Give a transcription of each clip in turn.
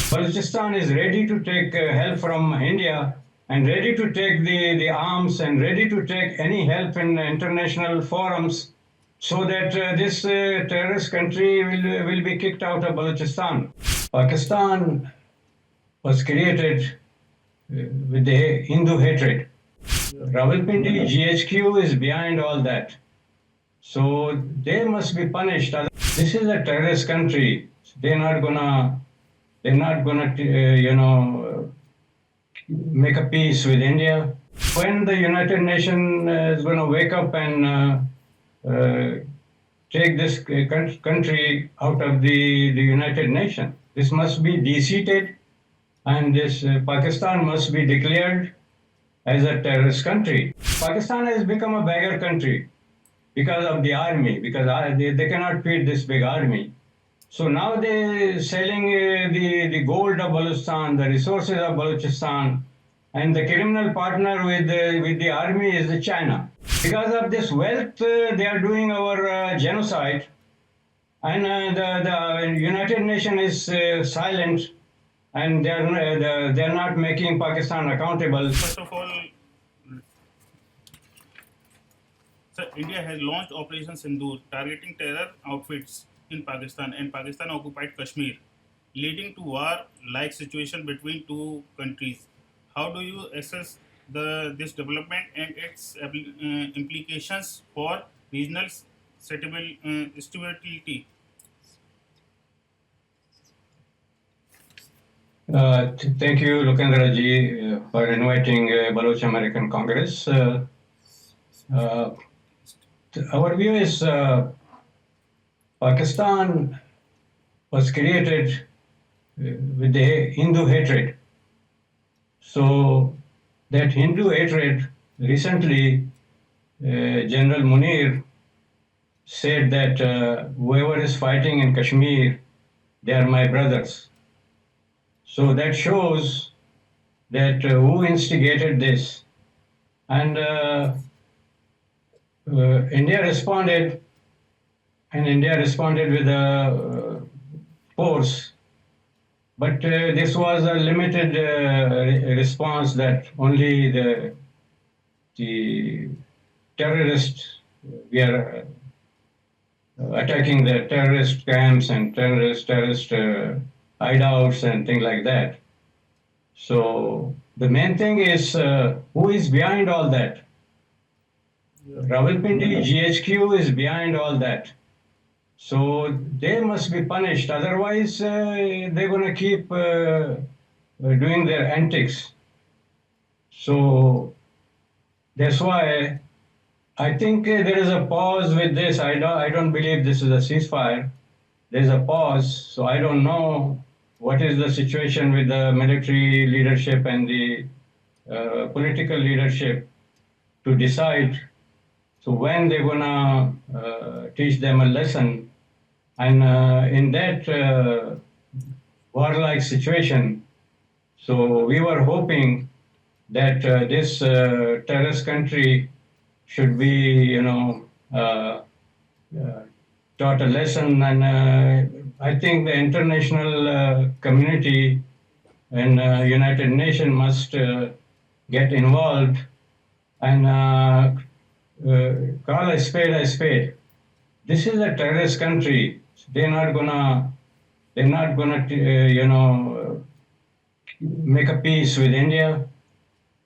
Balochistan is ready to take help from India and ready to take the arms and ready to take any help in international forums so that this terrorist country will be kicked out of Balochistan. Pakistan was created with the Hindu hatred. Rawalpindi GHQ is behind all that. So they must be punished. This is a terrorist country. They're not gonna make a peace with India. When the United Nations is gonna wake up and take this country out of the United Nations, this must be deseated, and this Pakistan must be declared as a terrorist country. Pakistan has become a beggar country because of the army, because they cannot feed this big army. So now they're selling the gold of Balochistan, the resources of Balochistan, and the criminal partner with the army is the China. Because of this wealth, they are doing our genocide, and the United Nations is silent, and they're not making Pakistan accountable. First of all, sir, India has launched Operation Sindu, targeting terror outfits in Pakistan, and Pakistan occupied Kashmir, leading to war-like situation between two countries. How do you assess this development and its implications for regional stability? Thank you, Lokendra ji, for inviting Baloch American Congress. Our view is Pakistan was created with the Hindu hatred. So that Hindu hatred, recently General Munir said that whoever is fighting in Kashmir, they are my brothers. So that shows that who instigated this. And India responded with a force. But this was a limited response that only the terrorists, we are attacking the terrorist camps and terrorist hideouts and things like that. So the main thing is who is behind all that? Rawalpindi GHQ is behind all that. So they must be punished. Otherwise, they're going to keep doing their antics. So that's why I think there is a pause with this. I don't believe this is a ceasefire. There's a pause. So I don't know what is the situation with the military leadership and the political leadership to decide. So when they're gonna teach them a lesson, and in that warlike situation, so we were hoping that this terrorist country should be, taught a lesson, and I think the international community and United Nations must get involved and call a spade a spade. This is a terrorist country. They're not gonna make a peace with India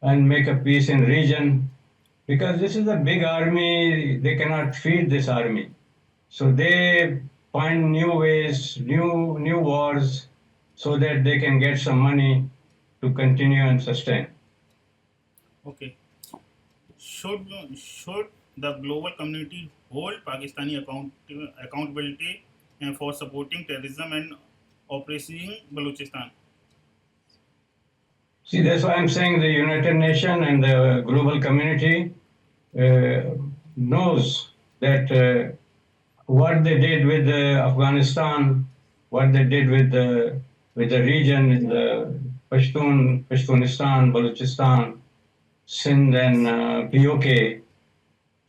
and make a peace in region, because this is a big army. They cannot feed this army, so they find new ways, new wars, so that they can get some money to continue and sustain. Okay. Should the global community hold Pakistani accountability for supporting terrorism and oppressing Balochistan? See, that's why I'm saying the United Nations and the global community knows that what they did with Afghanistan, what they did with the region, in the Pashtunistan, Balochistan, Sindh, and POK.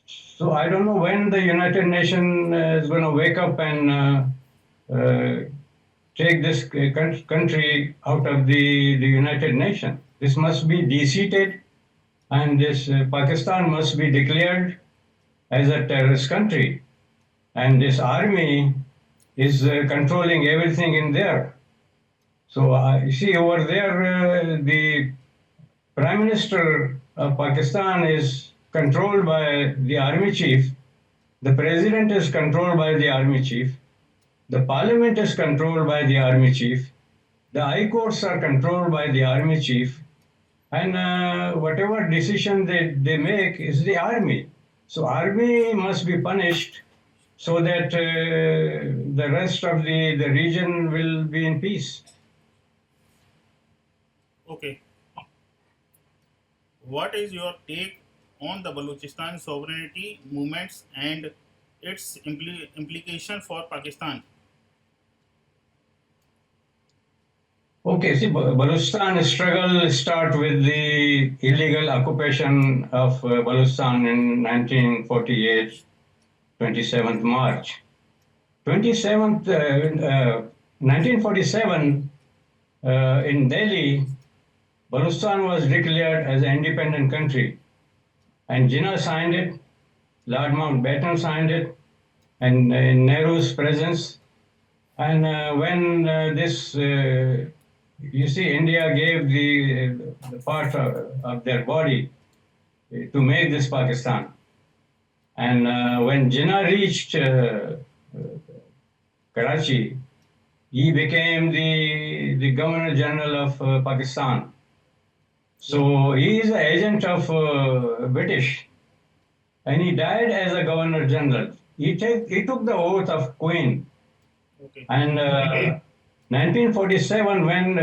So I don't know when the United Nations is going to wake up and take this country out of the United Nations. This must be de-seated, and this Pakistan must be declared as a terrorist country. And this army is controlling everything in there. So you see over there, the Prime Minister of Pakistan is controlled by the army chief. The president is controlled by the army chief. The parliament is controlled by the army chief. The high courts are controlled by the army chief. And whatever decision they make is the army. So army must be punished so that the rest of the region will be in peace. Okay. What is your take on the Balochistan sovereignty movements and its implication for Pakistan? Okay, see, Balochistan struggle start with the illegal occupation of Balochistan in 1948, 27th March. 1947, in Delhi, Balochistan was declared as an independent country. And Jinnah signed it, Lord Mountbatten signed it, and in Nehru's presence. And when this, you see, India gave the part of their body to make this Pakistan. And when Jinnah reached Karachi, he became the Governor General of Pakistan. So he is an agent of British, and he died as a Governor General. He took the oath of Queen. Okay. And 1947, when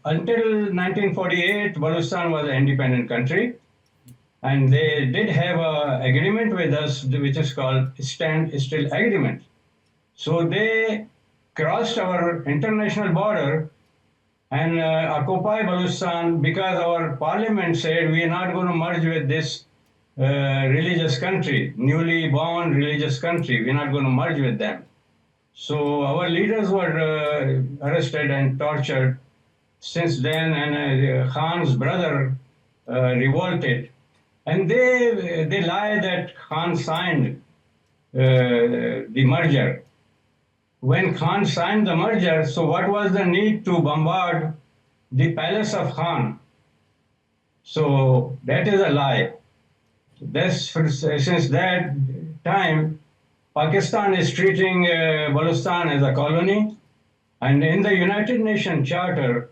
until 1948, Balochistan was an independent country, and they did have an agreement with us, which is called Stand-Still Agreement. So they crossed our international border and occupy Balochistan because our parliament said we are not going to merge with this religious country, newly born religious country. We're not going to merge with them. So our leaders were arrested and tortured since then, and Khan's brother revolted. And they lie that Khan signed the merger. When Khan signed the merger, so what was the need to bombard the palace of Khan? So that is a lie. Since that time, Pakistan is treating Balochistan as a colony, and in the United Nations Charter,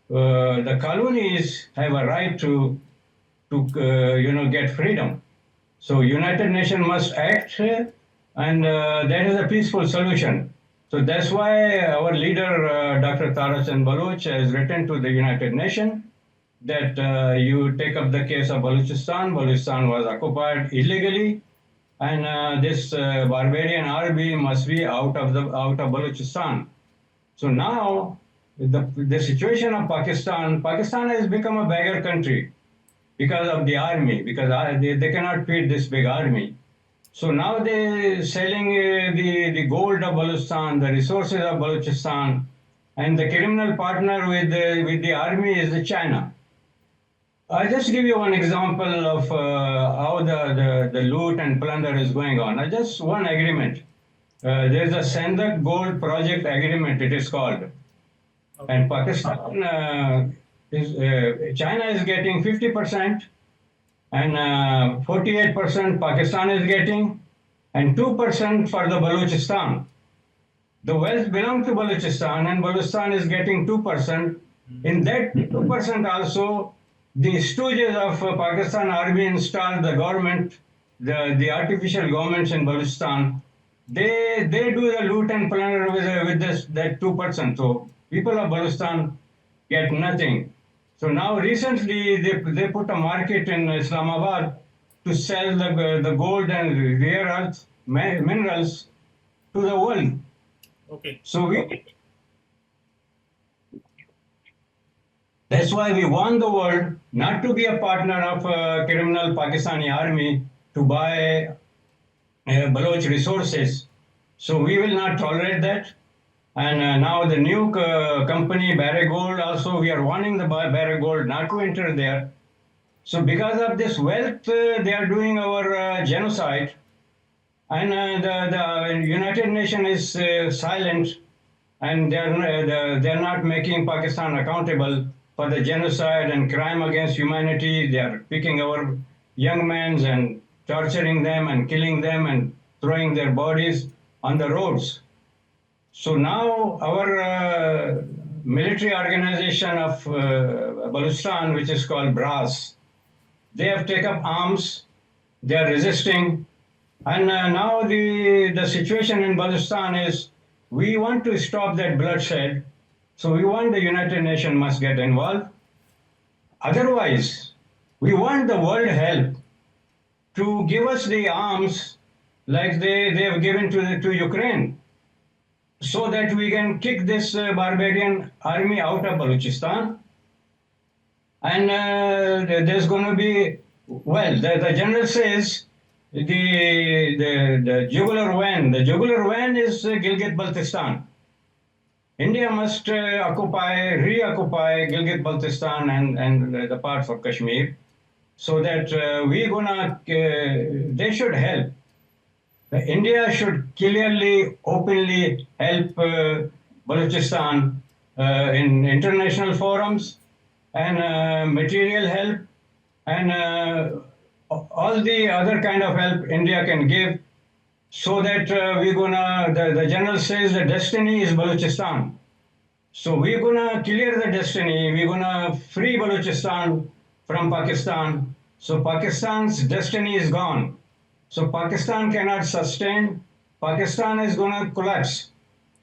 the colonies have a right to get freedom. So United Nations must act, and that is a peaceful solution. So that's why our leader, Dr. Tarachan Baloch, has written to the United Nations that you take up the case of Balochistan. Balochistan was occupied illegally, and this barbarian army must be out of Balochistan. So now the situation of Pakistan has become a beggar country because of the army, because they cannot feed this big army. So now they're selling the gold of Balochistan, the resources of Balochistan, and the criminal partner with the army is China. I'll just give you one example of how the loot and plunder is going on. Just one agreement. There's a Sindu Gold Project Agreement, it is called. Okay. And Pakistan, China is getting 50%, and 48% Pakistan is getting, and 2% for the Balochistan. The wealth belongs to Balochistan, and Balochistan is getting 2%. In that 2% also, the stooges of Pakistan army installed the government, the artificial governments in Balochistan. They do the loot and plunder with that 2%. So people of Balochistan get nothing. So now recently they put a market in Islamabad to sell the gold and rare earth minerals to the world. Okay. So that's why we want the world not to be a partner of criminal Pakistani army to buy Baloch resources. So we will not tolerate that. And now the new company, Barrigold, also we are warning the Barrigold not to enter there. So because of this wealth, they are doing our genocide. And the United Nations is silent, and they're not making Pakistan accountable for the genocide and crime against humanity. They are picking our young men and torturing them and killing them and throwing their bodies on the roads. So now our military organization of Balochistan, which is called BRAS, they have taken up arms. They are resisting. And now the situation in Balochistan is we want to stop that bloodshed. So we want the United Nations must get involved. Otherwise, we want the world help to give us the arms like they have given to Ukraine, so that we can kick this barbarian army out of Balochistan. And there's going to be, well, the general says the jugular vein is Gilgit-Baltistan. India must reoccupy Gilgit-Baltistan and the parts of Kashmir, so that they should help. India should clearly, openly help Balochistan in international forums and material help and all the other kind of help India can give, so that the general says the destiny is Balochistan. So we're gonna clear the destiny, we're gonna free Balochistan from Pakistan. So Pakistan's destiny is gone. So Pakistan cannot sustain. Pakistan is going to collapse.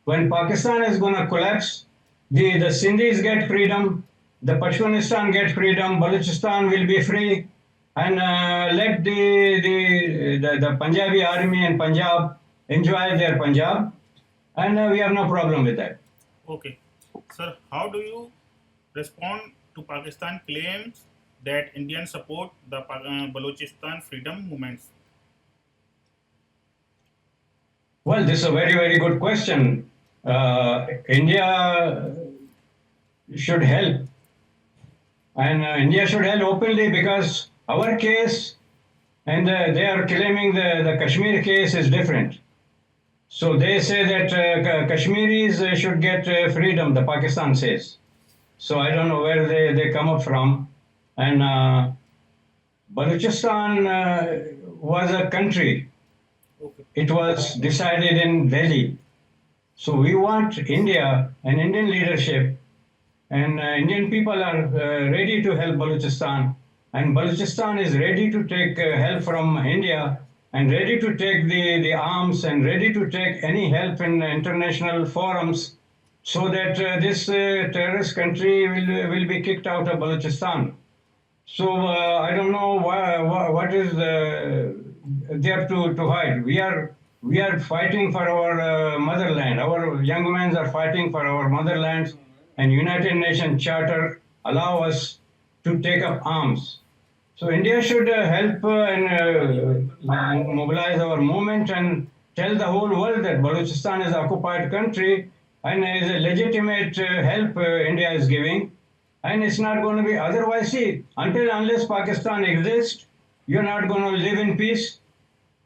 When Pakistan is going to collapse, the Sindhis get freedom, the Balochistan get freedom, Balochistan will be free, and let the Punjabi army and Punjab enjoy their Punjab, and we have no problem with that. Okay. Sir, how do you respond to Pakistan claims that Indians support the Balochistan freedom movements? Well, this is a very, very good question. India should help. And India should help openly, because our case and they are claiming the Kashmir case is different. So they say that Kashmiris should get freedom, the Pakistan says. So I don't know where they come up from. And Balochistan was a country. Okay. It was decided in Delhi. So we want India and Indian leadership, and Indian people are ready to help Balochistan, and Balochistan is ready to take help from India and ready to take the arms and ready to take any help in international forums, so that this terrorist country will be kicked out of Balochistan. So I don't know what is there to hide. We are fighting for our motherland. Our young men are fighting for our motherland, and United Nations Charter allow us to take up arms. So India should help and mobilize our movement and tell the whole world that Balochistan is an occupied country and is a legitimate help India is giving. And it's not going to be otherwise. See, unless Pakistan exists, you're not going to live in peace.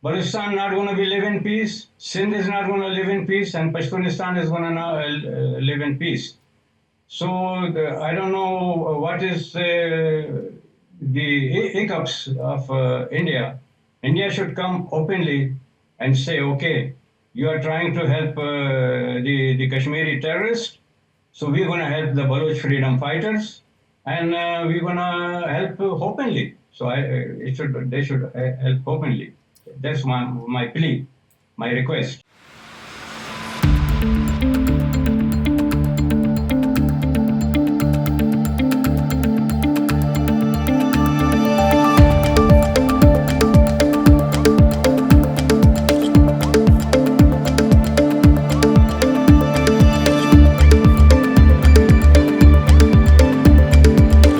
Balochistan not going to be live in peace. Sindh is not going to live in peace, and Pashtunistan is going to live in peace. So I don't know what is the hiccups of India. India should come openly and say, okay, you are trying to help the Kashmiri terrorists, so we're going to help the Baloch freedom fighters, and we're going to help openly. So they should help openly. That's my plea, my request.